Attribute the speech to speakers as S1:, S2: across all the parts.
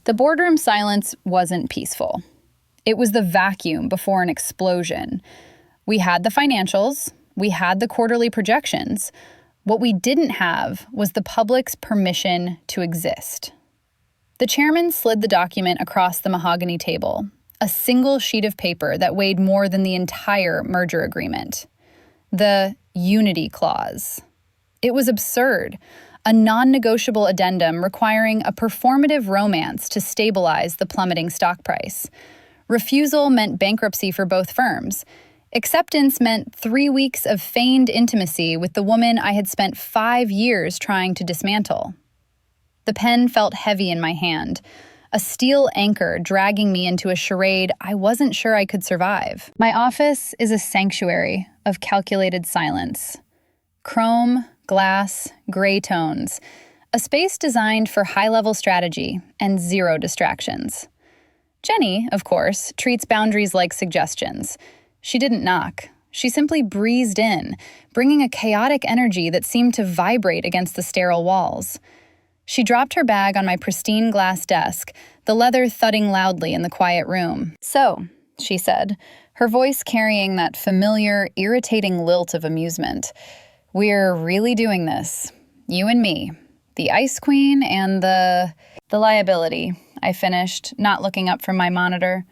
S1: The boardroom silence wasn't peaceful. It was the vacuum before an explosion. We had the financials, we had the quarterly projections. What we didn't have was the public's permission to exist. The chairman slid the document across the mahogany table, a single sheet of paper that weighed more than the entire merger agreement. The Unity Clause. It was absurd, a non-negotiable addendum requiring a performative romance to stabilize the plummeting stock price. Refusal meant bankruptcy for both firms. Acceptance meant 3 weeks of feigned intimacy with the woman I had spent 5 years trying to dismantle. The pen felt heavy in my hand, a steel anchor dragging me into a charade I wasn't sure I could survive. My office is a sanctuary of calculated silence. Chrome, glass, gray tones, a space designed for high-level strategy and zero distractions. Jenny, of course, treats boundaries like suggestions. She didn't knock. She simply breezed in, bringing a chaotic energy that seemed to vibrate against the sterile walls. She dropped her bag on my pristine glass desk, the leather thudding loudly in the quiet room. "So," she said, her voice carrying that familiar, irritating lilt of amusement, "we're really doing this. You and me. The Ice Queen and the liability," I finished, not looking up from my monitor.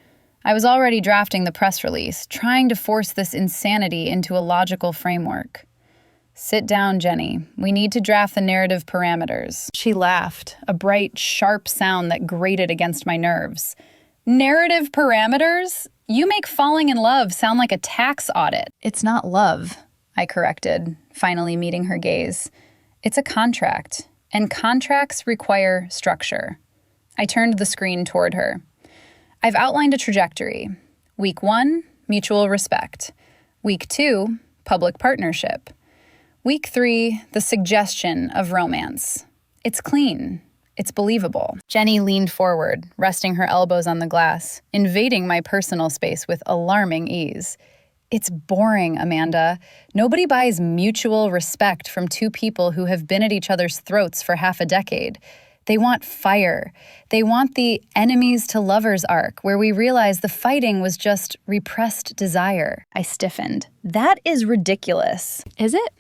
S1: I was already drafting the press release, trying to force this insanity into a logical framework. "Sit down, Jenny. We need to draft the narrative parameters." She laughed, a bright, sharp sound that grated against my nerves. "Narrative parameters? You make falling in love sound like a tax audit." "It's not love," I corrected, finally meeting her gaze. "It's a contract, and contracts require structure." I turned the screen toward her. "I've outlined a trajectory. Week 1, mutual respect. Week 2, public partnership. Week 3, the suggestion of romance. It's clean. It's believable." Jenny leaned forward, resting her elbows on the glass, invading my personal space with alarming ease. "It's boring, Amanda. Nobody buys mutual respect from two people who have been at each other's throats for half a decade. They want fire. They want the enemies to lovers arc, where we realize the fighting was just repressed desire." I stiffened. "That is ridiculous." "Is it?"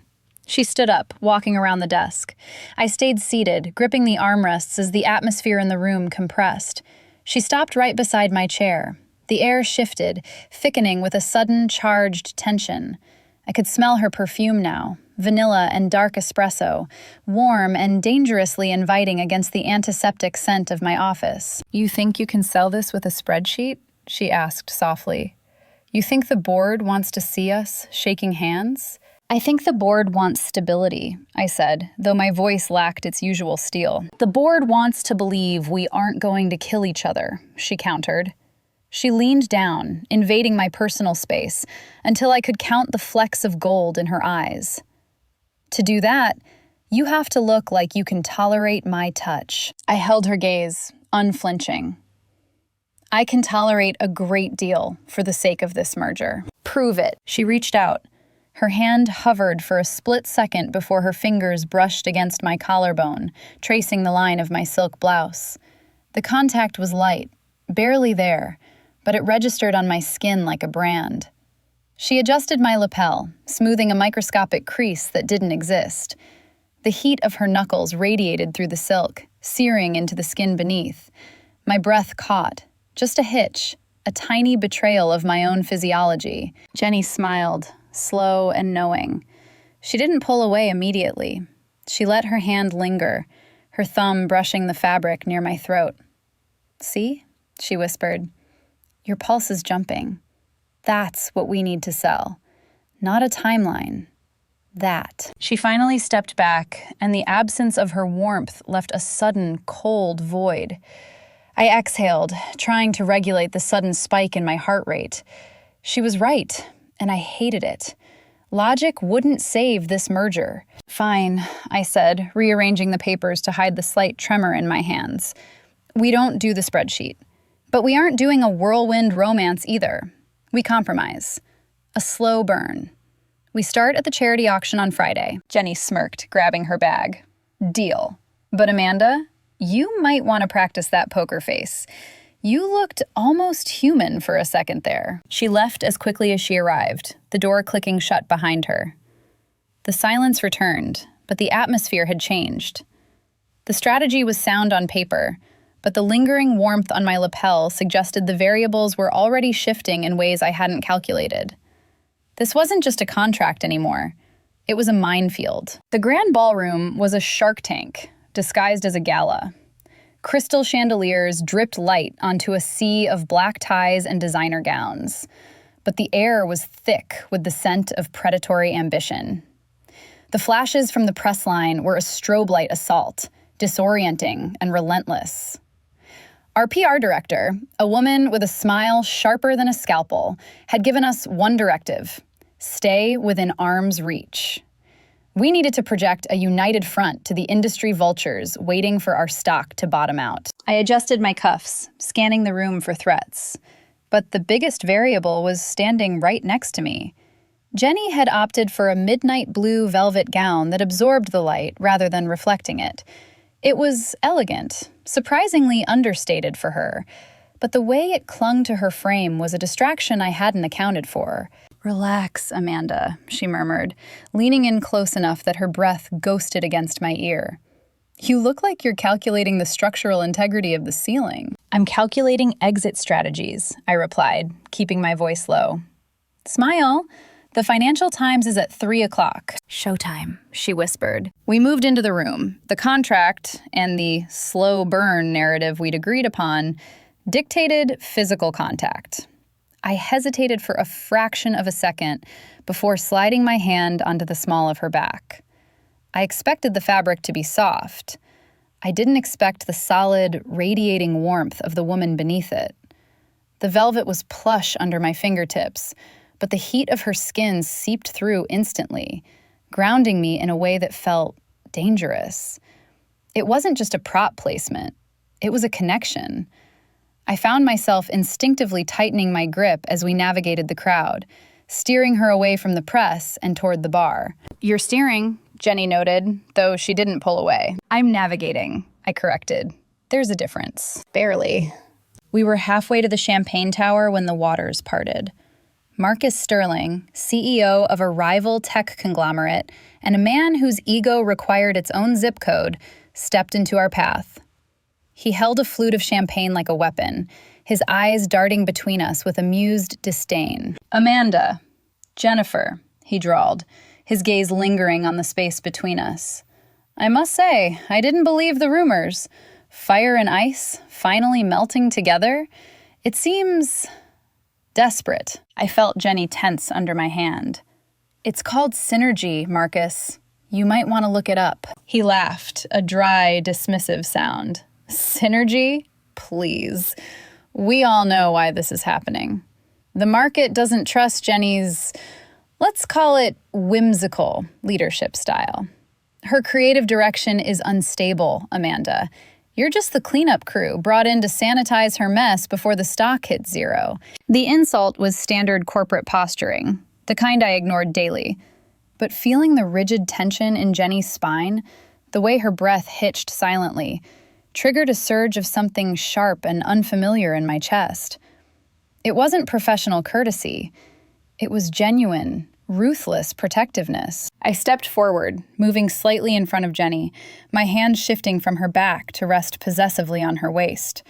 S1: She stood up, walking around the desk. I stayed seated, gripping the armrests as the atmosphere in the room compressed. She stopped right beside my chair. The air shifted, thickening with a sudden, charged tension. I could smell her perfume now, vanilla and dark espresso, warm and dangerously inviting against the antiseptic scent of my office. "You think you can sell this with a spreadsheet?" she asked softly. "You think the board wants to see us shaking hands?" "I think the board wants stability," I said, though my voice lacked its usual steel. "The board wants to believe we aren't going to kill each other," she countered. She leaned down, invading my personal space, until I could count the flecks of gold in her eyes. "To do that, you have to look like you can tolerate my touch." I held her gaze, unflinching. "I can tolerate a great deal for the sake of this merger." "Prove it." She reached out. Her hand hovered for a split second before her fingers brushed against my collarbone, tracing the line of my silk blouse. The contact was light, barely there, but it registered on my skin like a brand. She adjusted my lapel, smoothing a microscopic crease that didn't exist. The heat of her knuckles radiated through the silk, searing into the skin beneath. My breath caught, just a hitch, a tiny betrayal of my own physiology. Jenny smiled, slow and knowing. She didn't pull away immediately. She let her hand linger, her thumb brushing the fabric near my throat. "See?" she whispered. "Your pulse is jumping. That's what we need to sell. Not a timeline. That." She finally stepped back, and the absence of her warmth left a sudden, cold void. I exhaled, trying to regulate the sudden spike in my heart rate. She was right, and I hated it. Logic wouldn't save this merger. "Fine," I said, rearranging the papers to hide the slight tremor in my hands. "We don't do the spreadsheet. But we aren't doing a whirlwind romance either. We compromise. A slow burn. We start at the charity auction on Friday." Jenny smirked, grabbing her bag. "Deal. But Amanda, You might want to practice that poker face. You looked almost human for a second there. She left as quickly as she arrived, the door clicking shut behind her. The silence returned, but the atmosphere had changed. The strategy was sound on paper, but the lingering warmth on my lapel suggested the variables were already shifting in ways I hadn't calculated. This wasn't just a contract anymore. It was a minefield. The grand ballroom was a shark tank, disguised as a gala. Crystal chandeliers dripped light onto a sea of black ties and designer gowns. But the air was thick with the scent of predatory ambition. The flashes from the press line were a strobe light assault, disorienting and relentless. Our PR director, a woman with a smile sharper than a scalpel, had given us one directive: stay within arm's reach. We needed to project a united front to the industry vultures waiting for our stock to bottom out. I adjusted my cuffs, scanning the room for threats. But the biggest variable was standing right next to me. Jenny had opted for a midnight blue velvet gown that absorbed the light rather than reflecting it. It was elegant, surprisingly understated for her, but the way it clung to her frame was a distraction I hadn't accounted for. "Relax, Amanda," she murmured, leaning in close enough that her breath ghosted against my ear. "You look like you're calculating the structural integrity of the ceiling." "I'm calculating exit strategies," I replied, keeping my voice low. "Smile. The Financial Times is at 3 o'clock. "Showtime," she whispered. We moved into the room. The contract and the slow burn narrative we'd agreed upon dictated physical contact. I hesitated for a fraction of a second before sliding my hand onto the small of her back. I expected the fabric to be soft. I didn't expect the solid, radiating warmth of the woman beneath it. The velvet was plush under my fingertips, but the heat of her skin seeped through instantly, grounding me in a way that felt dangerous. It wasn't just a prop placement. It was a connection. I found myself instinctively tightening my grip as we navigated the crowd, steering her away from the press and toward the bar. "You're steering," Jenny noted, though she didn't pull away. "I'm navigating," I corrected. "There's a difference." "Barely." We were halfway to the champagne tower when the waters parted. Marcus Sterling, CEO of a rival tech conglomerate and a man whose ego required its own zip code, stepped into our path. He held a flute of champagne like a weapon, his eyes darting between us with amused disdain. "Amanda, Jennifer," he drawled, his gaze lingering on the space between us. "I must say, I didn't believe the rumors. Fire and ice, finally melting together. It seems desperate." I felt Jenny tense under my hand. "It's called synergy, Marcus. You might want to look it up." He laughed, a dry, dismissive sound. "Synergy? Please. We all know why this is happening. The market doesn't trust Jenny's, let's call it whimsical leadership style. Her creative direction is unstable, Amanda. You're just the cleanup crew brought in to sanitize her mess before the stock hits zero." The insult was standard corporate posturing, the kind I ignored daily. But feeling the rigid tension in Jenny's spine, the way her breath hitched silently, triggered a surge of something sharp and unfamiliar in my chest. It wasn't professional courtesy. It was genuine, ruthless protectiveness. I stepped forward, moving slightly in front of Jenny, my hand shifting from her back to rest possessively on her waist.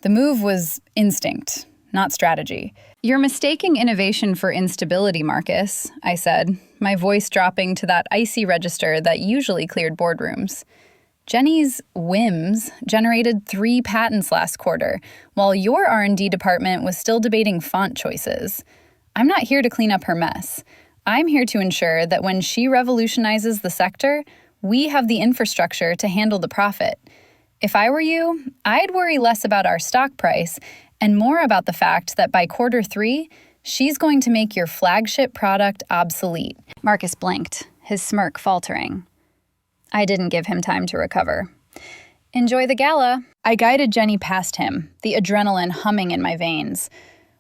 S1: The move was instinct, not strategy. "You're mistaking innovation for instability, Marcus," I said, my voice dropping to that icy register that usually cleared boardrooms. Jenny's whims generated 3 patents last quarter, while your R&D department was still debating font choices. I'm not here to clean up her mess. I'm here to ensure that when she revolutionizes the sector, we have the infrastructure to handle the profit. If I were you, I'd worry less about our stock price and more about the fact that by quarter 3, she's going to make your flagship product obsolete." Marcus blinked, his smirk faltering. I didn't give him time to recover. "Enjoy the gala." I guided Jenny past him, the adrenaline humming in my veins.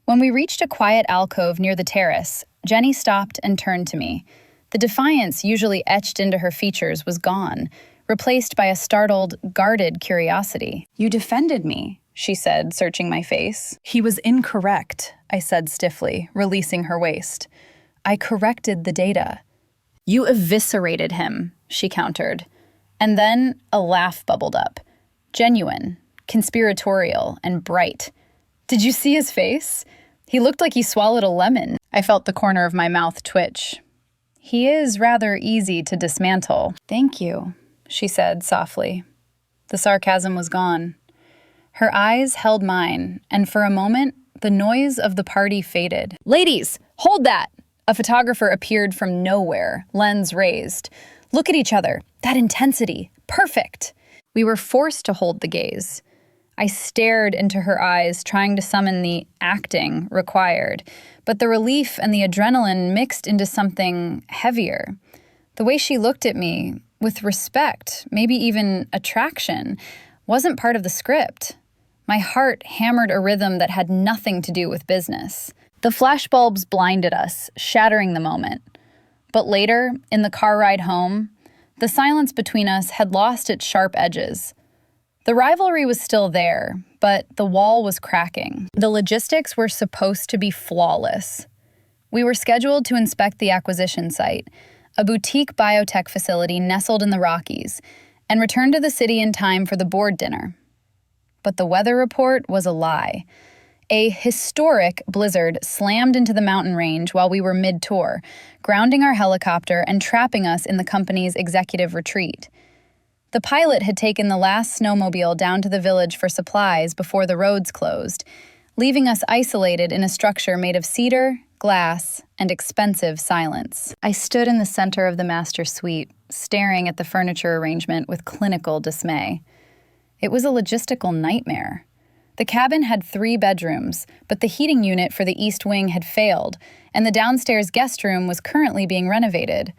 S1: When we reached a quiet alcove near the terrace, Jenny stopped and turned to me. The defiance usually etched into her features was gone, replaced by a startled, guarded curiosity. "You defended me," she said, searching my face. "He was incorrect," I said stiffly, releasing her waist. "I corrected the data." "You eviscerated him," she countered. And then a laugh bubbled up. Genuine, conspiratorial, and bright. "Did you see his face? He looked like he swallowed a lemon." I felt the corner of my mouth twitch. "He is rather easy to dismantle." "Thank you," she said softly. The sarcasm was gone. Her eyes held mine, and for a moment, the noise of the party faded. "Ladies, hold that!" A photographer appeared from nowhere, lens raised. "Look at each other. That intensity. Perfect!" We were forced to hold the gaze. I stared into her eyes, trying to summon the acting required, but the relief and the adrenaline mixed into something heavier. The way she looked at me, with respect, maybe even attraction, wasn't part of the script. My heart hammered a rhythm that had nothing to do with business. The flashbulbs blinded us, shattering the moment. But later, in the car ride home, the silence between us had lost its sharp edges. The rivalry was still there, but the wall was cracking. The logistics were supposed to be flawless. We were scheduled to inspect the acquisition site, a boutique biotech facility nestled in the Rockies, and return to the city in time for the board dinner. But the weather report was a lie. A historic blizzard slammed into the mountain range while we were mid-tour, grounding our helicopter and trapping us in the company's executive retreat. The pilot had taken the last snowmobile down to the village for supplies before the roads closed, leaving us isolated in a structure made of cedar, glass, and expensive silence. I stood in the center of the master suite, staring at the furniture arrangement with clinical dismay. It was a logistical nightmare. The cabin had 3 bedrooms, but the heating unit for the east wing had failed, and the downstairs guest room was currently being renovated.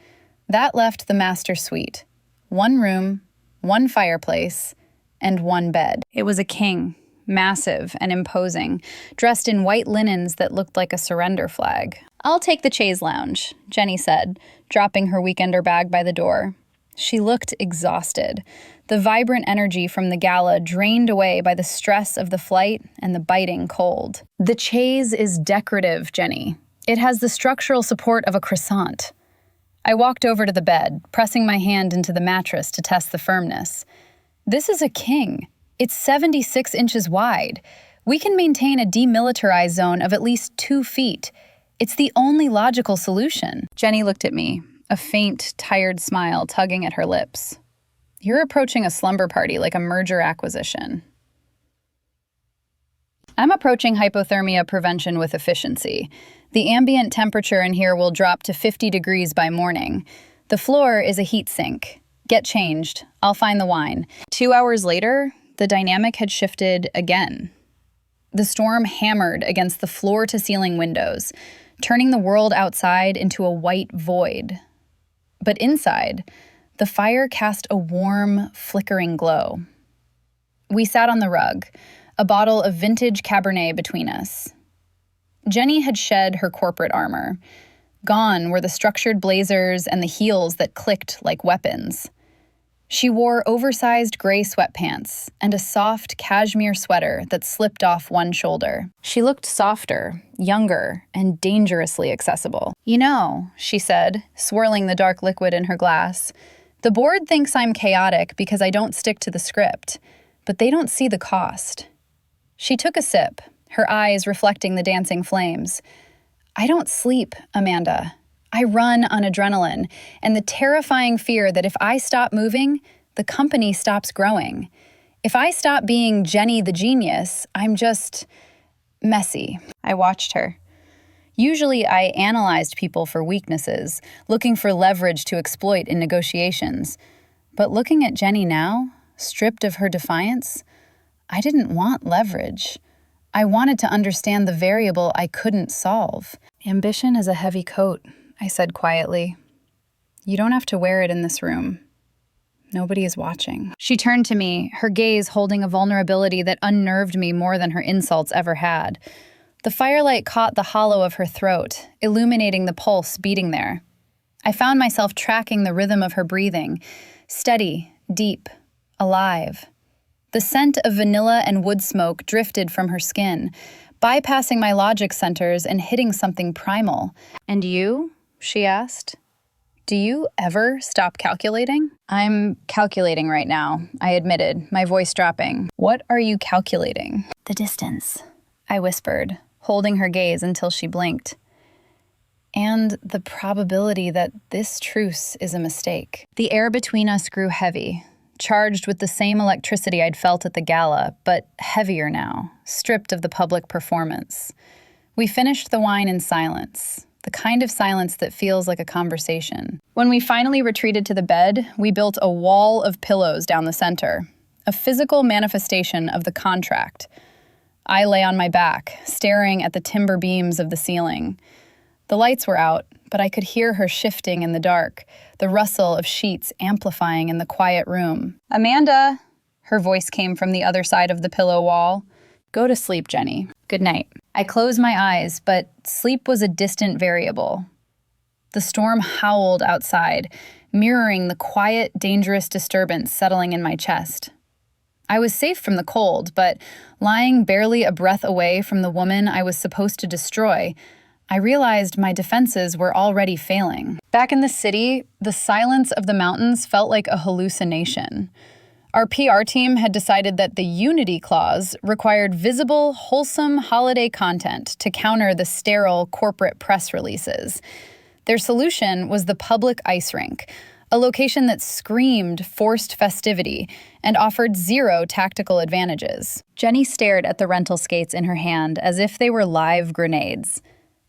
S1: That left the master suite. 1 room, 1 fireplace, and 1 bed. It was a king, massive and imposing, dressed in white linens that looked like a surrender flag. "I'll take the chaise lounge," Jenny said, dropping her weekender bag by the door. She looked exhausted, the vibrant energy from the gala drained away by the stress of the flight and the biting cold. "The chaise is decorative, Jenny. It has the structural support of a croissant." I walked over to the bed, pressing my hand into the mattress to test the firmness. "This is a king. It's 76 inches wide. We can maintain a demilitarized zone of at least 2 feet. It's the only logical solution." Jenny looked at me, a faint, tired smile tugging at her lips. "You're approaching a slumber party like a merger acquisition." I'm approaching hypothermia prevention with efficiency. The ambient temperature in here will drop to 50 degrees by morning. The floor is a heat sink. Get changed. I'll find the wine. 2 hours later, the dynamic had shifted again. The storm hammered against the floor-to-ceiling windows, turning the world outside into a white void. But inside, the fire cast a warm, flickering glow. We sat on the rug, a bottle of vintage Cabernet between us. Jenny had shed her corporate armor. Gone were the structured blazers and the heels that clicked like weapons. She wore oversized gray sweatpants and a soft cashmere sweater that slipped off one shoulder. She looked softer, younger, and dangerously accessible. "You know," she said, swirling the dark liquid in her glass, "the board thinks I'm chaotic because I don't stick to the script, but they don't see the cost." She took a sip, her eyes reflecting the dancing flames. "I don't sleep, Amanda. I run on adrenaline and the terrifying fear that if I stop moving, the company stops growing. If I stop being Jenny the genius, I'm just messy." I watched her. Usually I analyzed people for weaknesses, looking for leverage to exploit in negotiations. But looking at Jenny now, stripped of her defiance, I didn't want leverage. I wanted to understand the variable I couldn't solve. "Ambition is a heavy coat," I said quietly. "You don't have to wear it in this room. Nobody is watching." She turned to me, her gaze holding a vulnerability that unnerved me more than her insults ever had. The firelight caught the hollow of her throat, illuminating the pulse beating there. I found myself tracking the rhythm of her breathing, steady, deep, alive. The scent of vanilla and wood smoke drifted from her skin, bypassing my logic centers and hitting something primal. "And you?" she asked. "Do you ever stop calculating?" "I'm calculating right now," I admitted, my voice dropping. "What are you calculating?" "The distance," I whispered, holding her gaze until she blinked. "And the probability that this truce is a mistake." The air between us grew heavy, charged with the same electricity I'd felt at the gala, but heavier now, stripped of the public performance. We finished the wine in silence, the kind of silence that feels like a conversation. When we finally retreated to the bed, we built a wall of pillows down the center, a physical manifestation of the contract. I lay on my back, staring at the timber beams of the ceiling. The lights were out, but I could hear her shifting in the dark, the rustle of sheets amplifying in the quiet room. "Amanda!" Her voice came from the other side of the pillow wall. "Go to sleep, Jenny. Good night." I closed my eyes, but sleep was a distant variable. The storm howled outside, mirroring the quiet, dangerous disturbance settling in my chest. I was safe from the cold, but lying barely a breath away from the woman I was supposed to destroy, I realized my defenses were already failing. Back in the city, the silence of the mountains felt like a hallucination. Our PR team had decided that the Unity Clause required visible, wholesome holiday content to counter the sterile corporate press releases. Their solution was the public ice rink, a location that screamed forced festivity and offered zero tactical advantages. Jenny stared at the rental skates in her hand as if they were live grenades.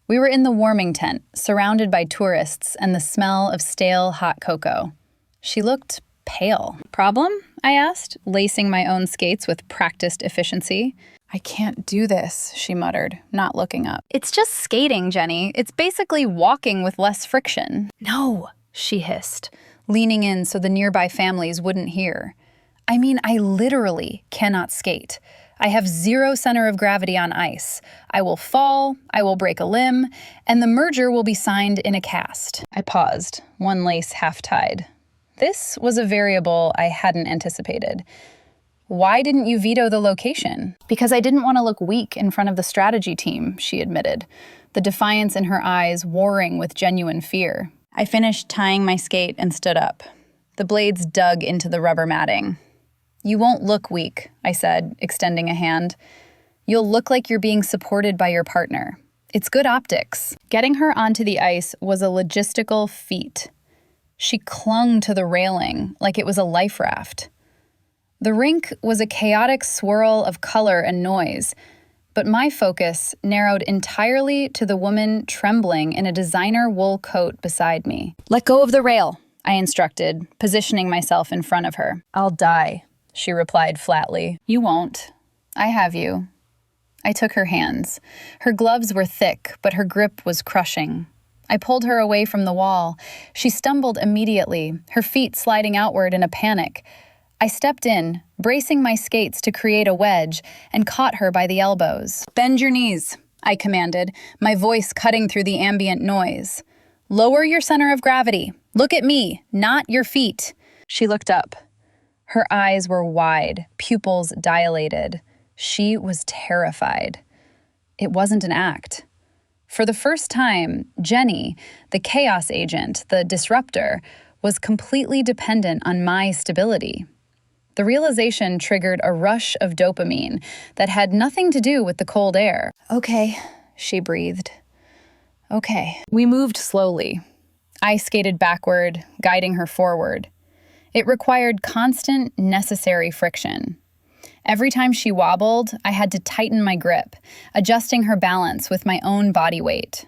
S1: We were in the warming tent, surrounded by tourists and the smell of stale hot cocoa. She looked pale. "Problem?" I asked, lacing my own skates with practiced efficiency. "I can't do this," she muttered, not looking up. "It's just skating, Jenny. It's basically walking with less friction." "No," she hissed, leaning in so the nearby families wouldn't hear. "I mean, I literally cannot skate. I have zero center of gravity on ice. I will fall, I will break a limb, and the merger will be signed in a cast." I paused, one lace half-tied. This was a variable I hadn't anticipated. "Why didn't you veto the location?" "Because I didn't want to look weak in front of the strategy team," she admitted, the defiance in her eyes warring with genuine fear. I finished tying my skate and stood up. The blades dug into the rubber matting. "You won't look weak," I said, extending a hand. "You'll look like you're being supported by your partner. It's good optics." Getting her onto the ice was a logistical feat. She clung to the railing like it was a life raft. The rink was a chaotic swirl of color and noise, but my focus narrowed entirely to the woman trembling in a designer wool coat beside me. "Let go of the rail," I instructed, positioning myself in front of her. "I'll die," she replied flatly. "You won't. I have you." I took her hands. Her gloves were thick, but her grip was crushing. I pulled her away from the wall. She stumbled immediately, her feet sliding outward in a panic. I stepped in, bracing my skates to create a wedge, and caught her by the elbows. "Bend your knees," I commanded, my voice cutting through the ambient noise. "Lower your center of gravity. Look at me, not your feet." She looked up. Her eyes were wide, pupils dilated. She was terrified. It wasn't an act. For the first time, Jenny, the chaos agent, the disruptor, was completely dependent on my stability. The realization triggered a rush of dopamine that had nothing to do with the cold air. "Okay," she breathed. "Okay." We moved slowly. I skated backward, guiding her forward. It required constant, necessary friction. Every time she wobbled, I had to tighten my grip, adjusting her balance with my own body weight.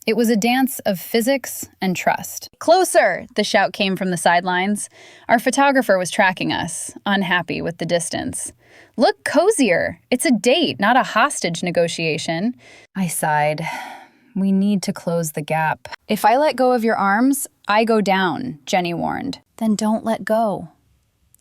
S1: It was a dance of physics and trust. "Closer!" the shout came from the sidelines. Our photographer was tracking us, unhappy with the distance. "Look cozier! It's a date, not a hostage negotiation." I sighed. "We need to close the gap." "If I let go of your arms, I go down," Jenny warned. "Then don't let go."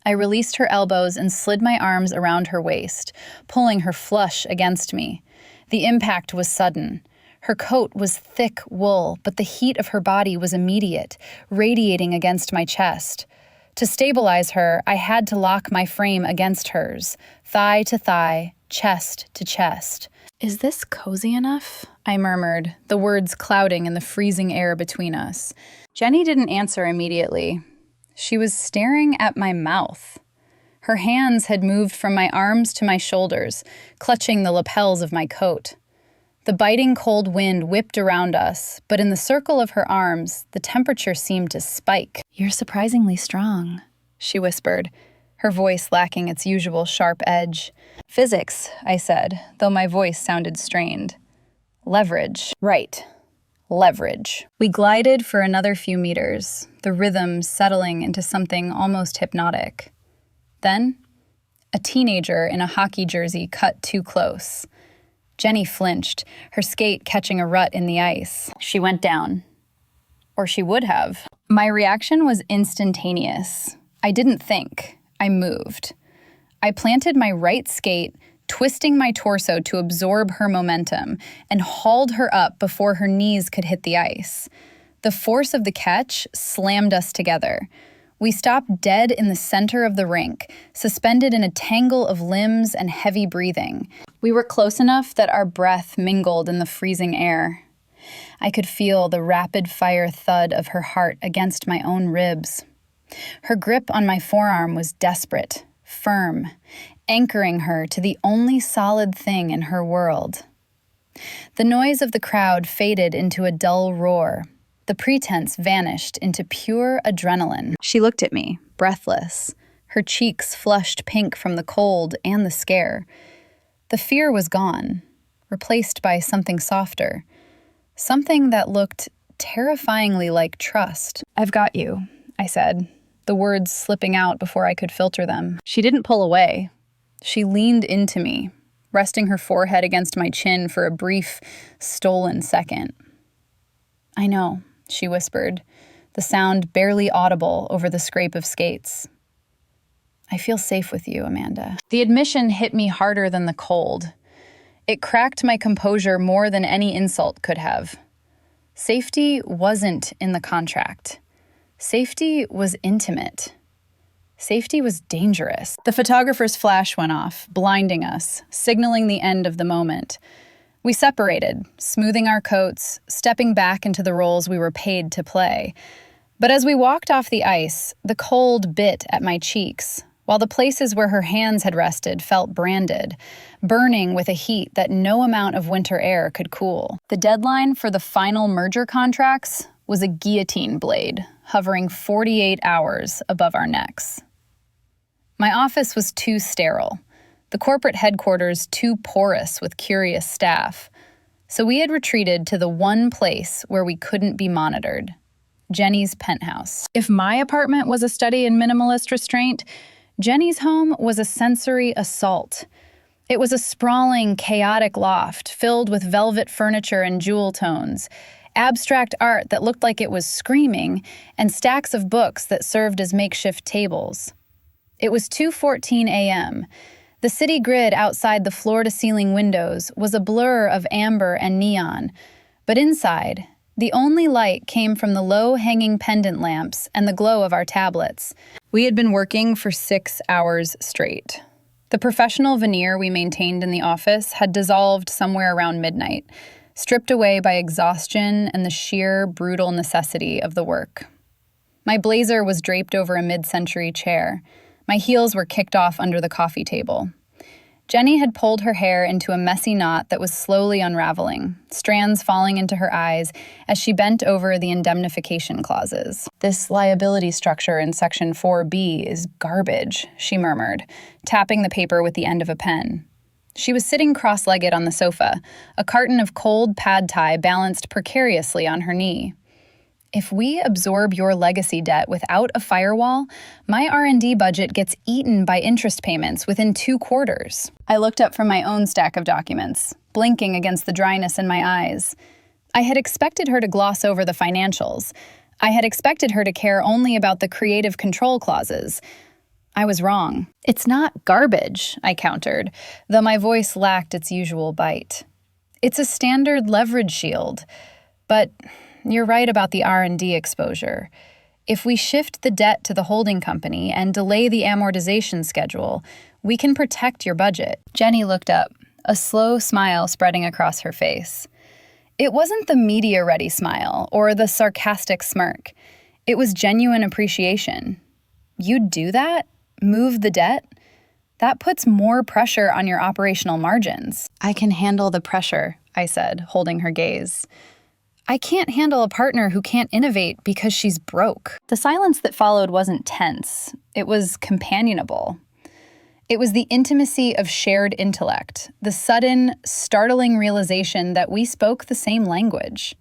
S1: I released her elbows and slid my arms around her waist, pulling her flush against me. The impact was sudden. Her coat was thick wool, but the heat of her body was immediate, radiating against my chest. To stabilize her, I had to lock my frame against hers, thigh to thigh, chest to chest. "Is this cozy enough?" I murmured, the words clouding in the freezing air between us. Jenny didn't answer immediately. She was staring at my mouth. Her hands had moved from my arms to my shoulders, clutching the lapels of my coat. The biting cold wind whipped around us, but in the circle of her arms, the temperature seemed to spike. "You're surprisingly strong," she whispered, her voice lacking its usual sharp edge. "Physics," I said, though my voice sounded strained. "Leverage." "Right. Leverage." We glided for another few meters, the rhythm settling into something almost hypnotic. Then, a teenager in a hockey jersey cut too close. Jenny flinched, her skate catching a rut in the ice. She went down. Or she would have. My reaction was instantaneous. I didn't think. I moved. I planted my right skate, twisting my torso to absorb her momentum, and hauled her up before her knees could hit the ice. The force of the catch slammed us together. We stopped dead in the center of the rink, suspended in a tangle of limbs and heavy breathing. We were close enough that our breath mingled in the freezing air. I could feel the rapid-fire thud of her heart against my own ribs. Her grip on my forearm was desperate, firm, anchoring her to the only solid thing in her world. The noise of the crowd faded into a dull roar. The pretense vanished into pure adrenaline. She looked at me, breathless, her cheeks flushed pink from the cold and the scare. The fear was gone, replaced by something softer, something that looked terrifyingly like trust. "I've got you," I said, the words slipping out before I could filter them. She didn't pull away. She leaned into me, resting her forehead against my chin for a brief, stolen second. "I know," she whispered, the sound barely audible over the scrape of skates. "I feel safe with you, Amanda." The admission hit me harder than the cold. It cracked my composure more than any insult could have. Safety wasn't in the contract. Safety was intimate. Safety was dangerous. The photographer's flash went off, blinding us, signaling the end of the moment. We separated, smoothing our coats, stepping back into the roles we were paid to play. But as we walked off the ice, the cold bit at my cheeks, while the places where her hands had rested felt branded, burning with a heat that no amount of winter air could cool. The deadline for the final merger contracts was a guillotine blade, hovering 48 hours above our necks. My office was too sterile. The corporate headquarters too porous with curious staff. So we had retreated to the one place where we couldn't be monitored, Jenny's penthouse. If my apartment was a study in minimalist restraint, Jenny's home was a sensory assault. It was a sprawling, chaotic loft filled with velvet furniture and jewel tones, abstract art that looked like it was screaming, and stacks of books that served as makeshift tables. It was 2:14 a.m. The city grid outside the floor-to-ceiling windows was a blur of amber and neon, but inside, the only light came from the low-hanging pendant lamps and the glow of our tablets. We had been working for 6 hours straight. The professional veneer we maintained in the office had dissolved somewhere around midnight, stripped away by exhaustion and the sheer, brutal necessity of the work. My blazer was draped over a mid-century chair. My heels were kicked off under the coffee table. Jenny had pulled her hair into a messy knot that was slowly unraveling, strands falling into her eyes as she bent over the indemnification clauses. "This liability structure in Section 4B is garbage," she murmured, tapping the paper with the end of a pen. She was sitting cross-legged on the sofa, a carton of cold pad thai balanced precariously on her knee. "If we absorb your legacy debt without a firewall, my R&D budget gets eaten by interest payments within 2 quarters. I looked up from my own stack of documents, blinking against the dryness in my eyes. I had expected her to gloss over the financials. I had expected her to care only about the creative control clauses. I was wrong. "It's not garbage," I countered, though my voice lacked its usual bite. "It's a standard leverage shield. But you're right about the R&D exposure. If we shift the debt to the holding company and delay the amortization schedule, we can protect your budget. Jenny looked up, a slow smile spreading across her face. It wasn't the media-ready smile or the sarcastic smirk. It was genuine appreciation. You'd do that? Move the debt? That puts more pressure on your operational margins. I can handle the pressure, I said, holding her gaze. I can't handle a partner who can't innovate because she's broke. The silence that followed wasn't tense. It was companionable. It was the intimacy of shared intellect, the sudden, startling realization that we spoke the same language.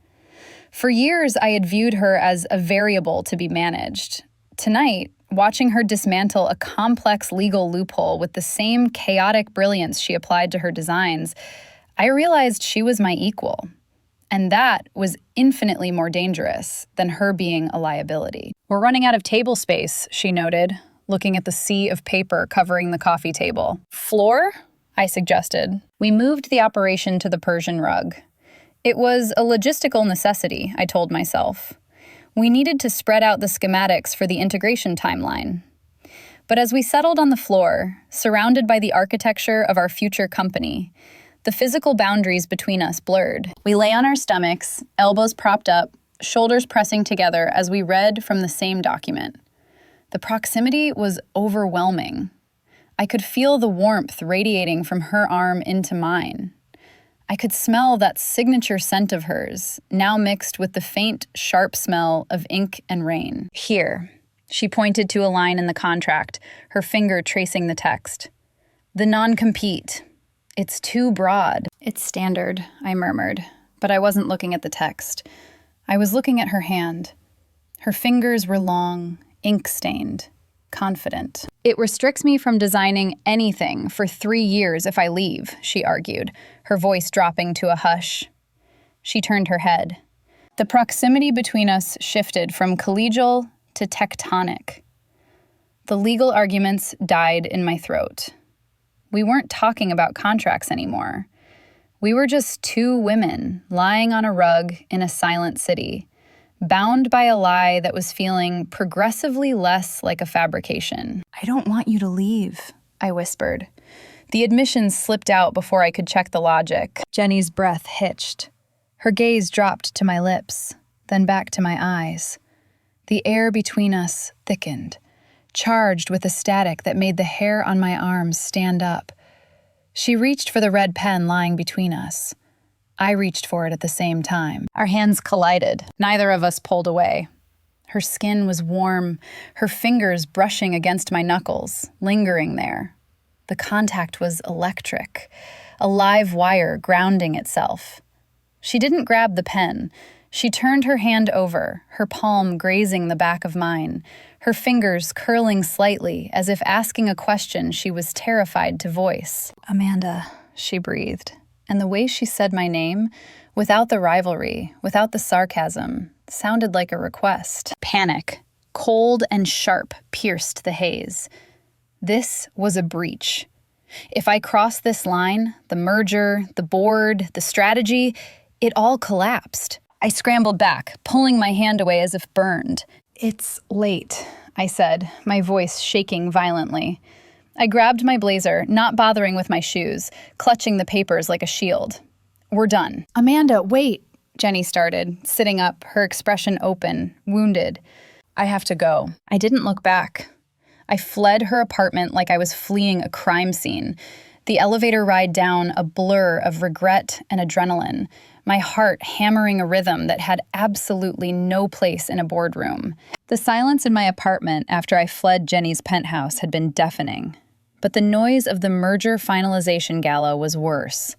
S1: For years, I had viewed her as a variable to be managed. Tonight, watching her dismantle a complex legal loophole with the same chaotic brilliance she applied to her designs, I realized she was my equal. And that was infinitely more dangerous than her being a liability. We're running out of table space, she noted, looking at the sea of paper covering the coffee table. Floor? I suggested. We moved the operation to the Persian rug. It was a logistical necessity, I told myself. We needed to spread out the schematics for the integration timeline. But as we settled on the floor, surrounded by the architecture of our future company, the physical boundaries between us blurred. We lay on our stomachs, elbows propped up, shoulders pressing together as we read from the same document. The proximity was overwhelming. I could feel the warmth radiating from her arm into mine. I could smell that signature scent of hers, now mixed with the faint, sharp smell of ink and rain. Here, she pointed to a line in the contract, her finger tracing the text. The non-compete. It's too broad. It's standard, I murmured, but I wasn't looking at the text. I was looking at her hand. Her fingers were long, ink-stained, confident. It restricts me from designing anything for 3 years if I leave, she argued, her voice dropping to a hush. She turned her head. The proximity between us shifted from collegial to tectonic. The legal arguments died in my throat. We weren't talking about contracts anymore. We were just two women lying on a rug in a silent city, bound by a lie that was feeling progressively less like a fabrication. I don't want you to leave, I whispered. The admission slipped out before I could check the logic. Jenny's breath hitched. Her gaze dropped to my lips, then back to my eyes. The air between us thickened, charged with a static that made the hair on my arms stand up. She reached for the red pen lying between us. I reached for it at the same time. Our hands collided. Neither of us pulled away. Her skin was warm, her fingers brushing against my knuckles, lingering there. The contact was electric, a live wire grounding itself. She didn't grab the pen. She turned her hand over, her palm grazing the back of mine, her fingers curling slightly as if asking a question she was terrified to voice. Amanda, she breathed. And the way she said my name, without the rivalry, without the sarcasm, sounded like a request. Panic, cold and sharp, pierced the haze. This was a breach. If I crossed this line, the merger, the board, the strategy, it all collapsed. I scrambled back, pulling my hand away as if burned. It's late, I said, my voice shaking violently. I grabbed my blazer, not bothering with my shoes, clutching the papers like a shield. We're done. Amanda, wait, Jenny started, sitting up, her expression open, wounded. I have to go. I didn't look back. I fled her apartment like I was fleeing a crime scene. The elevator ride down a blur of regret and adrenaline, my heart hammering a rhythm that had absolutely no place in a boardroom. The silence in my apartment after I fled Jenny's penthouse had been deafening, but the noise of the merger finalization gala was worse.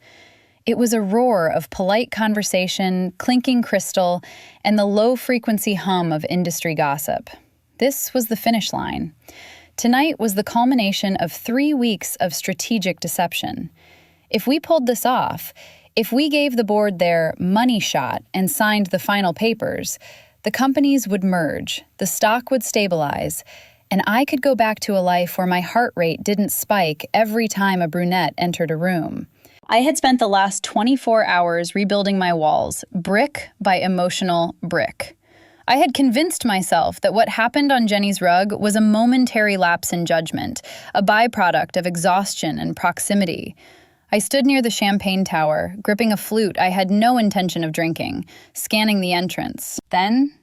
S1: It was a roar of polite conversation, clinking crystal, and the low-frequency hum of industry gossip. This was the finish line. Tonight was the culmination of 3 weeks of strategic deception. If we pulled this off, if we gave the board their money shot and signed the final papers, the companies would merge, the stock would stabilize, and I could go back to a life where my heart rate didn't spike every time a brunette entered a room. I had spent the last 24 hours rebuilding my walls, brick by emotional brick. I had convinced myself that what happened on Jenny's rug was a momentary lapse in judgment, a byproduct of exhaustion and proximity. I stood near the champagne tower, gripping a flute I had no intention of drinking, scanning the entrance. Then,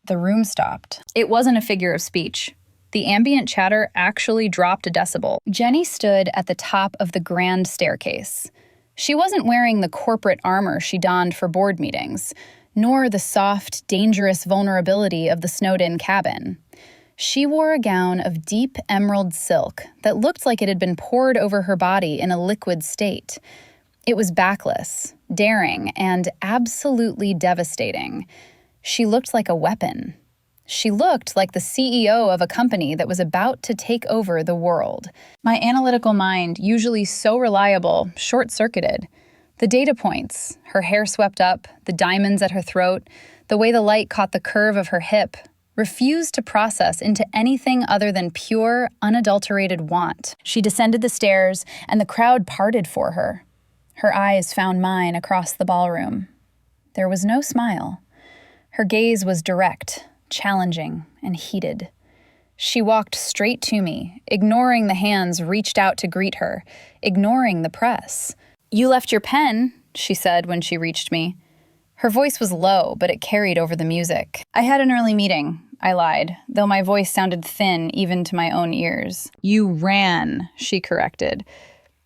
S1: the room stopped. It wasn't a figure of speech. The ambient chatter actually dropped a decibel. Jenny stood at the top of the grand staircase. She wasn't wearing the corporate armor she donned for board meetings, nor the soft, dangerous vulnerability of the snowed-in cabin. She wore a gown of deep emerald silk that looked like it had been poured over her body in a liquid state. It was backless, daring, and absolutely devastating. She looked like a weapon. She looked like the CEO of a company that was about to take over the world. My analytical mind, usually so reliable, short-circuited. The data points, her hair swept up, the diamonds at her throat, the way the light caught the curve of her hip, refused to process into anything other than pure, unadulterated want. She descended the stairs, and the crowd parted for her. Her eyes found mine across the ballroom. There was no smile. Her gaze was direct, challenging, and heated. She walked straight to me, ignoring the hands reached out to greet her, ignoring the press. "You left your pen," she said when she reached me. Her voice was low, but it carried over the music. "I had an early meeting," I lied, though my voice sounded thin even to my own ears. "You ran," she corrected.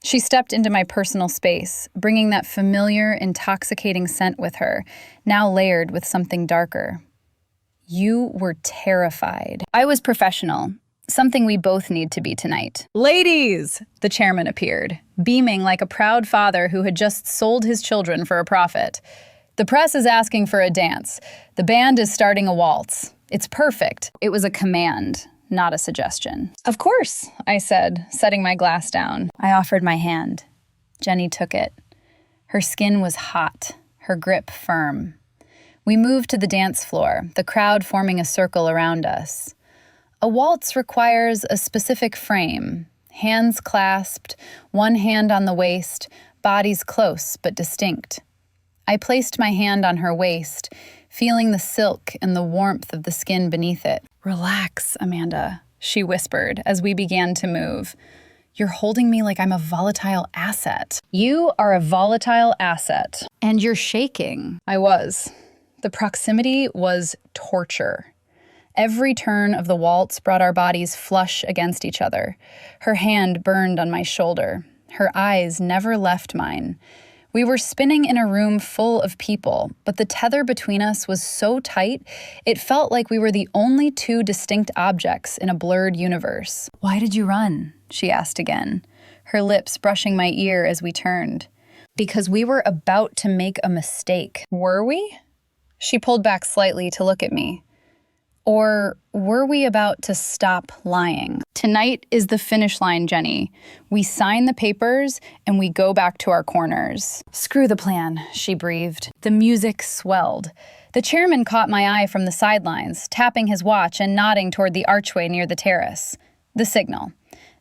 S1: She stepped into my personal space, bringing that familiar, intoxicating scent with her, now layered with something darker. "You were terrified." I was professional, something we both need to be tonight. "Ladies!" the chairman appeared, beaming like a proud father who had just sold his children for a profit. "The press is asking for a dance. The band is starting a waltz. It's perfect." It was a command, not a suggestion. "Of course," I said, setting my glass down. I offered my hand. Jenny took it. Her skin was hot, her grip firm. We moved to the dance floor, the crowd forming a circle around us. A waltz requires a specific frame, hands clasped, one hand on the waist, bodies close but distinct. I placed my hand on her waist, feeling the silk and the warmth of the skin beneath it. "Relax, Amanda," she whispered as we began to move. "You're holding me like I'm a volatile asset." "You are a volatile asset. And you're shaking." I was. The proximity was torture. Every turn of the waltz brought our bodies flush against each other. Her hand burned on my shoulder. Her eyes never left mine. We were spinning in a room full of people, but the tether between us was so tight, it felt like we were the only two distinct objects in a blurred universe. "Why did you run?" she asked again, her lips brushing my ear as we turned. "Because we were about to make a mistake." "Were we?" She pulled back slightly to look at me. "Or were we about to stop lying? Tonight is the finish line, Jenny. We sign the papers and we go back to our corners." "Screw the plan," she breathed. The music swelled. The chairman caught my eye from the sidelines, tapping his watch and nodding toward the archway near the terrace. The signal.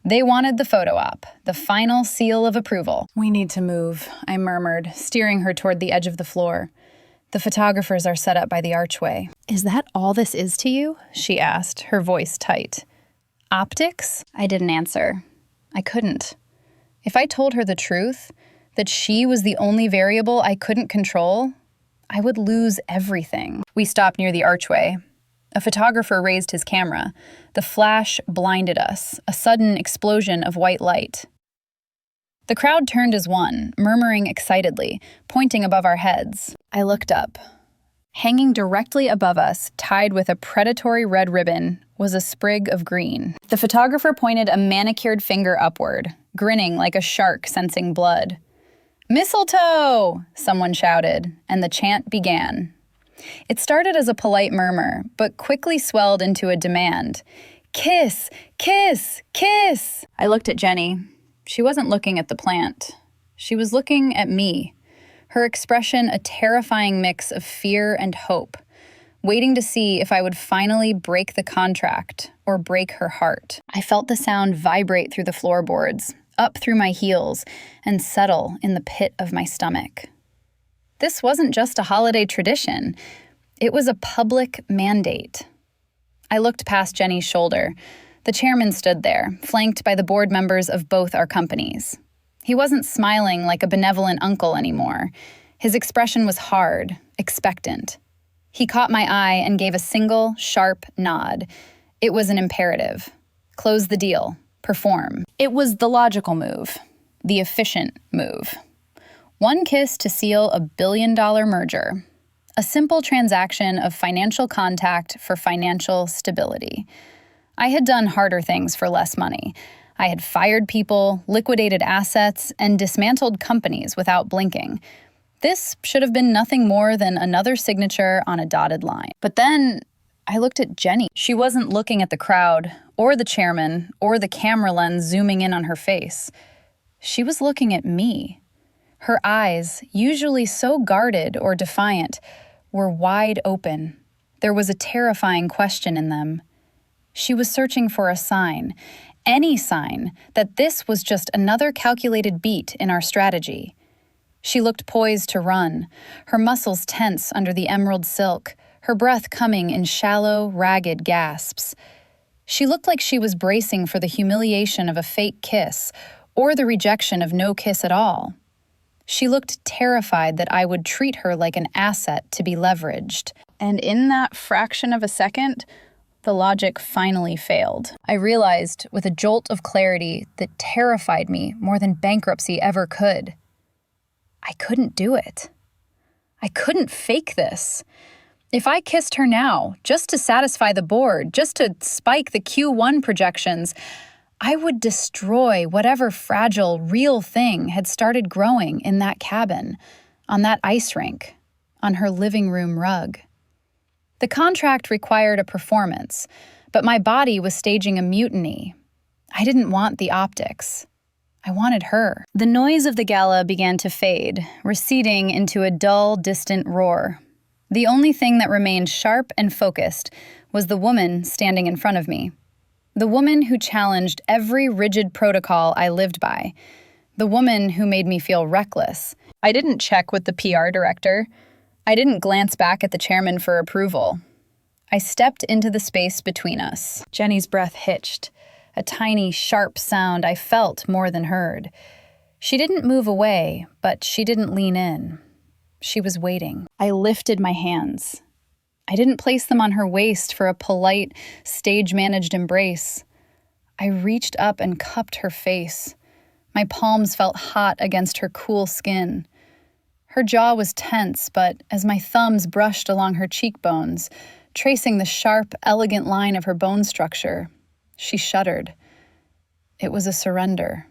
S1: They wanted the photo op, the final seal of approval. "We need to move," I murmured, steering her toward the edge of the floor. "The photographers are set up by the archway." "Is that all this is to you?" she asked, her voice tight. "Optics?" I didn't answer. I couldn't. If I told her the truth, that she was the only variable I couldn't control, I would lose everything. We stopped near the archway. A photographer raised his camera. The flash blinded us, a sudden explosion of white light. The crowd turned as one, murmuring excitedly, pointing above our heads. I looked up. Hanging directly above us, tied with a predatory red ribbon, was a sprig of green. The photographer pointed a manicured finger upward, grinning like a shark sensing blood. "Mistletoe!" someone shouted, and the chant began. It started as a polite murmur, but quickly swelled into a demand. "Kiss! Kiss! Kiss!" I looked at Jenny. She wasn't looking at the plant. She was looking at me, her expression a terrifying mix of fear and hope, waiting to see if I would finally break the contract or break her heart. I felt the sound vibrate through the floorboards, up through my heels, and settle in the pit of my stomach. This wasn't just a holiday tradition. It was a public mandate. I looked past Jenny's shoulder. The chairman stood there, flanked by the board members of both our companies. He wasn't smiling like a benevolent uncle anymore. His expression was hard, expectant. He caught my eye and gave a single, sharp nod. It was an imperative. Close the deal. Perform. It was the logical move. The efficient move. One kiss to seal a billion-dollar merger. A simple transaction of financial contact for financial stability. I had done harder things for less money. I had fired people, liquidated assets, and dismantled companies without blinking. This should have been nothing more than another signature on a dotted line. But then I looked at Jenny. She wasn't looking at the crowd, or the chairman, or the camera lens zooming in on her face. She was looking at me. Her eyes, usually so guarded or defiant, were wide open. There was a terrifying question in them. She was searching for a sign, any sign, that this was just another calculated beat in our strategy. She looked poised to run, her muscles tense under the emerald silk, her breath coming in shallow, ragged gasps. She looked like she was bracing for the humiliation of a fake kiss, or the rejection of no kiss at all. She looked terrified that I would treat her like an asset to be leveraged. And in that fraction of a second, the logic finally failed. I realized with a jolt of clarity that terrified me more than bankruptcy ever could. I couldn't do it. I couldn't fake this. If I kissed her now, just to satisfy the board, just to spike the Q1 projections, I would destroy whatever fragile, real thing had started growing in that cabin, on that ice rink, on her living room rug. The contract required a performance, but my body was staging a mutiny. I didn't want the optics. I wanted her. The noise of the gala began to fade, receding into a dull, distant roar. The only thing that remained sharp and focused was the woman standing in front of me. The woman who challenged every rigid protocol I lived by. The woman who made me feel reckless. I didn't check with the PR director. I didn't glance back at the chairman for approval. I stepped into the space between us. Jenny's breath hitched. A tiny, sharp sound I felt more than heard. She didn't move away, but she didn't lean in. She was waiting. I lifted my hands. I didn't place them on her waist for a polite, stage-managed embrace. I reached up and cupped her face. My palms felt hot against her cool skin. Her jaw was tense, but as my thumbs brushed along her cheekbones, tracing the sharp, elegant line of her bone structure, she shuddered. It was a surrender.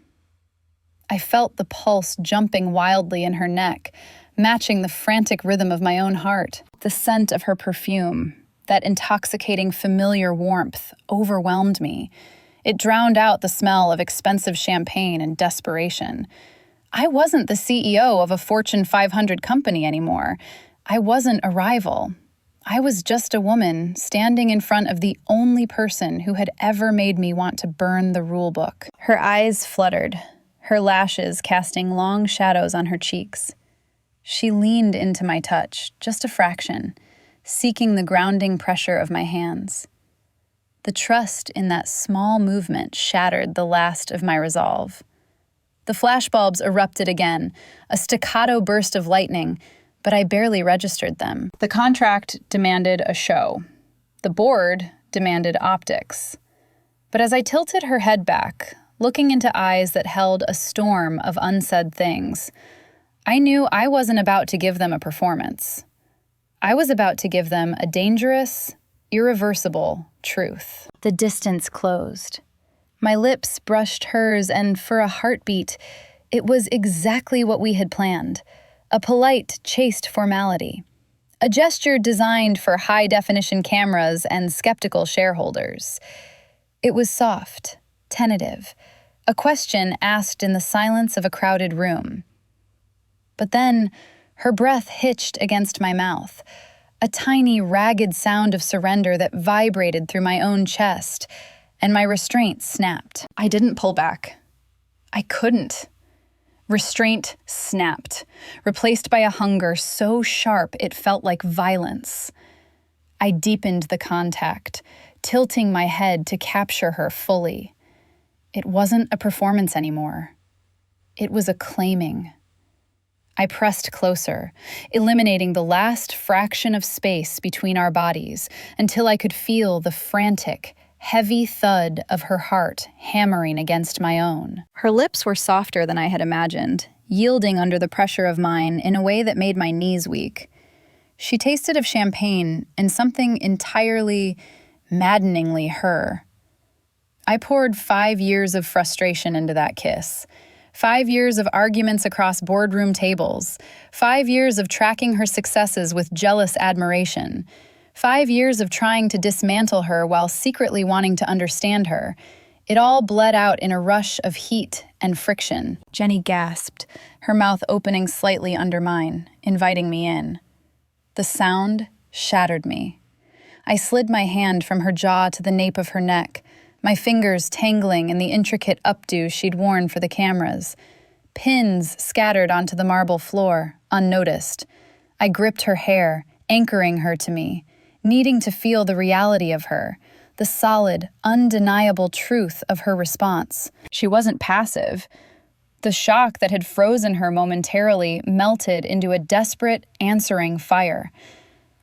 S1: I felt the pulse jumping wildly in her neck, matching the frantic rhythm of my own heart. The scent of her perfume, that intoxicating familiar warmth, overwhelmed me. It drowned out the smell of expensive champagne and desperation. I wasn't the CEO of a Fortune 500 company anymore. I wasn't a rival. I was just a woman standing in front of the only person who had ever made me want to burn the rule book. Her eyes fluttered, her lashes casting long shadows on her cheeks. She leaned into my touch, just a fraction, seeking the grounding pressure of my hands. The trust in that small movement shattered the last of my resolve. The flashbulbs erupted again, a staccato burst of lightning, but I barely registered them. The contract demanded a show. The board demanded optics. But as I tilted her head back, looking into eyes that held a storm of unsaid things, I knew I wasn't about to give them a performance. I was about to give them a dangerous, irreversible truth. The distance closed. My lips brushed hers, and for a heartbeat, it was exactly what we had planned. A polite, chaste formality. A gesture designed for high-definition cameras and skeptical shareholders. It was soft, tentative, a question asked in the silence of a crowded room. But then, her breath hitched against my mouth, a tiny, ragged sound of surrender that vibrated through my own chest, and my restraint snapped. I didn't pull back. I couldn't. Restraint snapped, replaced by a hunger so sharp it felt like violence. I deepened the contact, tilting my head to capture her fully. It wasn't a performance anymore. It was a claiming. I pressed closer, eliminating the last fraction of space between our bodies until I could feel the frantic, heavy thud of her heart hammering against my own. Her lips were softer than I had imagined, yielding under the pressure of mine in a way that made my knees weak. She tasted of champagne and something entirely, maddeningly her. I poured 5 years of frustration into that kiss. 5 years of arguments across boardroom tables. 5 years of tracking her successes with jealous admiration. 5 years of trying to dismantle her while secretly wanting to understand her. It all bled out in a rush of heat and friction. Jenny gasped, her mouth opening slightly under mine, inviting me in. The sound shattered me. I slid my hand from her jaw to the nape of her neck, my fingers tangling in the intricate updo she'd worn for the cameras. Pins scattered onto the marble floor, unnoticed. I gripped her hair, anchoring her to me, needing to feel the reality of her, the solid, undeniable truth of her response. She wasn't passive. The shock that had frozen her momentarily melted into a desperate, answering fire.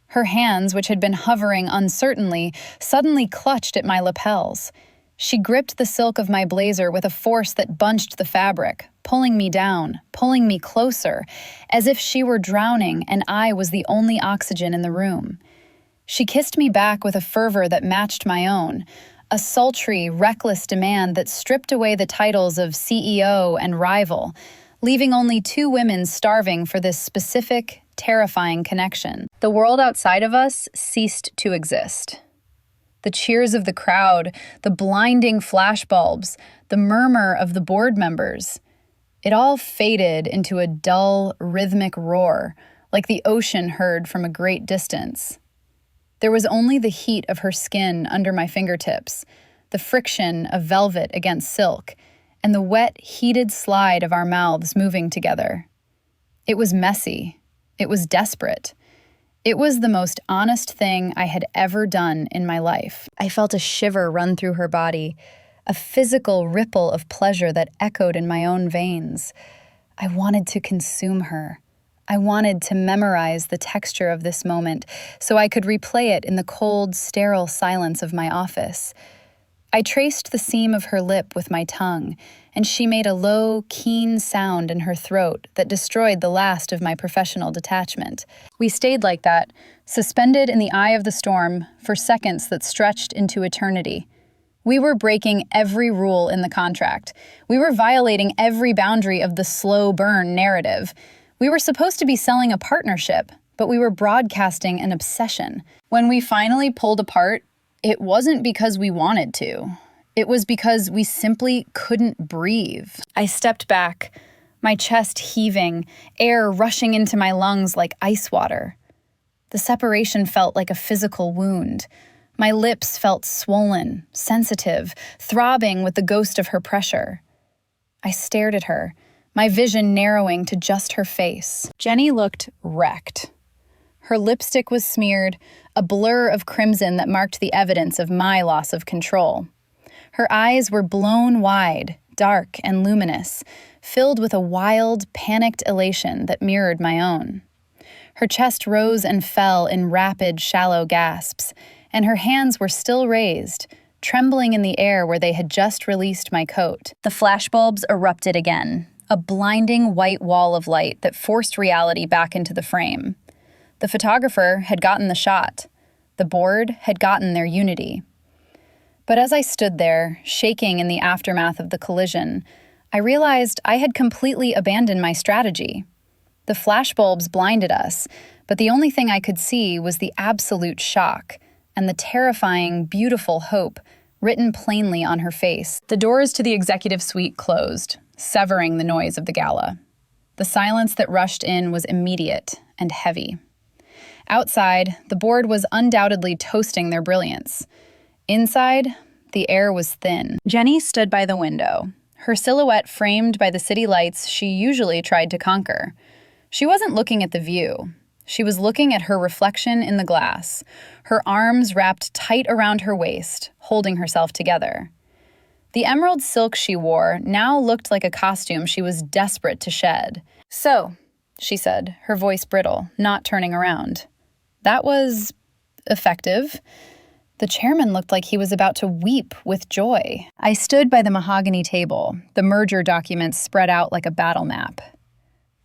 S1: Her hands, which had been hovering uncertainly, suddenly clutched at my lapels. She gripped the silk of my blazer with a force that bunched the fabric, pulling me down, pulling me closer, as if she were drowning and I was the only oxygen in the room. She kissed me back with a fervor that matched my own, a sultry, reckless demand that stripped away the titles of CEO and rival, leaving only 2 women starving for this specific, terrifying connection. The world outside of us ceased to exist. The cheers of the crowd, the blinding flashbulbs, the murmur of the board members, it all faded into a dull, rhythmic roar, like the ocean heard from a great distance. There was only the heat of her skin under my fingertips, the friction of velvet against silk, and the wet, heated slide of our mouths moving together. It was messy. It was desperate. It was the most honest thing I had ever done in my life. I felt a shiver run through her body, a physical ripple of pleasure that echoed in my own veins. I wanted to consume her. I wanted to memorize the texture of this moment so I could replay it in the cold, sterile silence of my office. I traced the seam of her lip with my tongue, and she made a low, keen sound in her throat that destroyed the last of my professional detachment. We stayed like that, suspended in the eye of the storm, for seconds that stretched into eternity. We were breaking every rule in the contract. We were violating every boundary of the slow burn narrative. We were supposed to be selling a partnership, but we were broadcasting an obsession. When we finally pulled apart, it wasn't because we wanted to. It was because we simply couldn't breathe. I stepped back, my chest heaving, air rushing into my lungs like ice water. The separation felt like a physical wound. My lips felt swollen, sensitive, throbbing with the ghost of her pressure. I stared at her, my vision narrowing to just her face. Jenny looked wrecked. Her lipstick was smeared, a blur of crimson that marked the evidence of my loss of control. Her eyes were blown wide, dark and luminous, filled with a wild, panicked elation that mirrored my own. Her chest rose and fell in rapid, shallow gasps, and her hands were still raised, trembling in the air where they had just released my coat. The flashbulbs erupted again, a blinding white wall of light that forced reality back into the frame. The photographer had gotten the shot. The board had gotten their unity. But as I stood there, shaking in the aftermath of the collision, I realized I had completely abandoned my strategy. The flashbulbs blinded us, but the only thing I could see was the absolute shock and the terrifying, beautiful hope written plainly on her face. The doors to the executive suite closed, severing the noise of the gala. The silence that rushed in was immediate and heavy. Outside, the board was undoubtedly toasting their brilliance. Inside, the air was thin. Jenny stood by the window, her silhouette framed by the city lights she usually tried to conquer. She wasn't looking at the view. She was looking at her reflection in the glass, her arms wrapped tight around her waist, holding herself together. The emerald silk she wore now looked like a costume she was desperate to shed. "So," she said, her voice brittle, not turning around. "That was effective." The chairman looked like he was about to weep with joy. I stood by the mahogany table, the merger documents spread out like a battle map.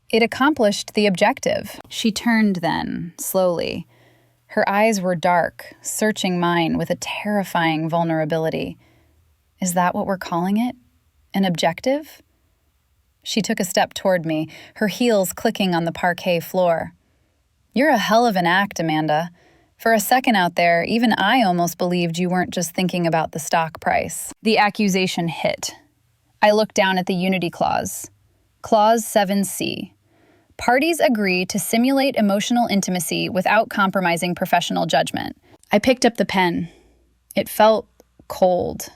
S1: "It accomplished the objective." She turned then, slowly. Her eyes were dark, searching mine with a terrifying vulnerability. "Is that what we're calling it? An objective?" She took a step toward me, her heels clicking on the parquet floor. "You're a hell of an act, Amanda. For a second out there, even I almost believed you weren't just thinking about the stock price." The accusation hit. I looked down at the Unity Clause. Clause 7C. Parties agree to simulate emotional intimacy without compromising professional judgment. I picked up the pen. It felt cold,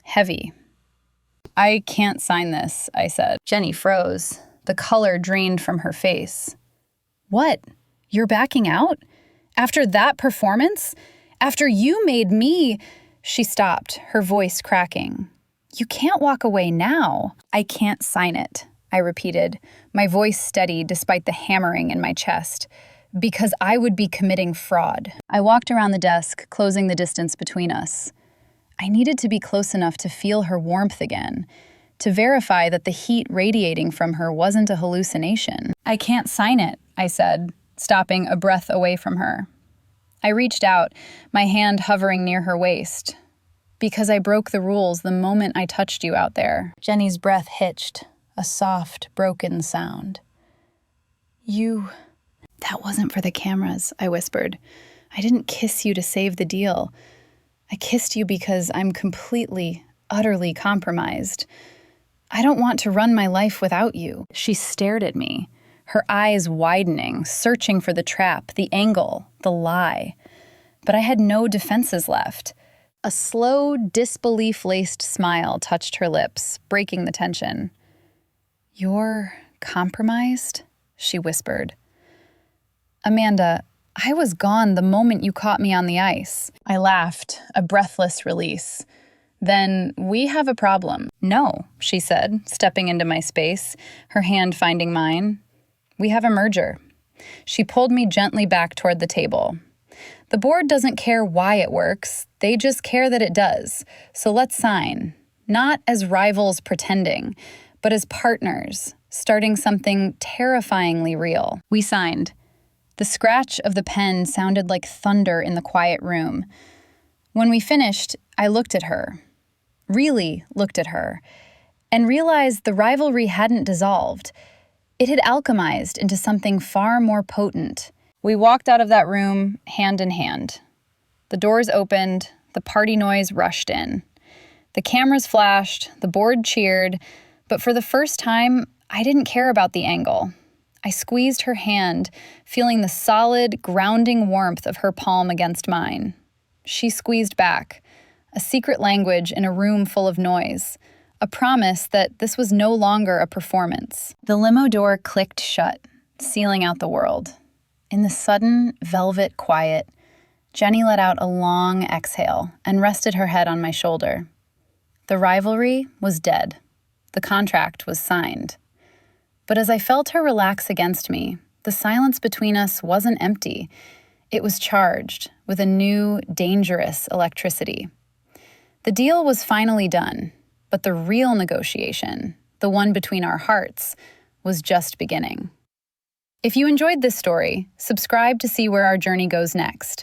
S1: heavy. "I can't sign this," I said. Jenny froze. The color drained from her face. "What? You're backing out? After that performance? After you made me—" She stopped, her voice cracking. "You can't walk away now." "I can't sign it," I repeated, my voice steady despite the hammering in my chest, "because I would be committing fraud." I walked around the desk, closing the distance between us. I needed to be close enough to feel her warmth again, to verify that the heat radiating from her wasn't a hallucination. "I can't sign it," I said, stopping a breath away from her. I reached out, my hand hovering near her waist. "Because I broke the rules the moment I touched you out there." Jenny's breath hitched, a soft, broken sound. "You—" "That wasn't for the cameras," I whispered. "I didn't kiss you to save the deal. I kissed you because I'm completely, utterly compromised. I don't want to run my life without you." She stared at me, her eyes widening, searching for the trap, the angle, the lie. But I had no defenses left. A slow, disbelief-laced smile touched her lips, breaking the tension. "You're compromised?" she whispered. "Amanda, I was gone the moment you caught me on the ice." I laughed, a breathless release. "Then we have a problem." "No," she said, stepping into my space, her hand finding mine. "We have a merger." She pulled me gently back toward the table. "The board doesn't care why it works, they just care that it does. So let's sign. Not as rivals pretending, but as partners, starting something terrifyingly real." We signed. The scratch of the pen sounded like thunder in the quiet room. When we finished, I looked at her. Really looked at her. And realized the rivalry hadn't dissolved. It had alchemized into something far more potent. We walked out of that room, hand in hand. The doors opened, the party noise rushed in. The cameras flashed, the board cheered, but for the first time, I didn't care about the angle. I squeezed her hand, feeling the solid, grounding warmth of her palm against mine. She squeezed back, a secret language in a room full of noise, a promise that this was no longer a performance. The limo door clicked shut, sealing out the world. In the sudden, velvet quiet, Jenny let out a long exhale and rested her head on my shoulder. The rivalry was dead. The contract was signed. But as I felt her relax against me, the silence between us wasn't empty. It was charged with a new, dangerous electricity. The deal was finally done, but the real negotiation, the one between our hearts, was just beginning. If you enjoyed this story, subscribe to see where our journey goes next.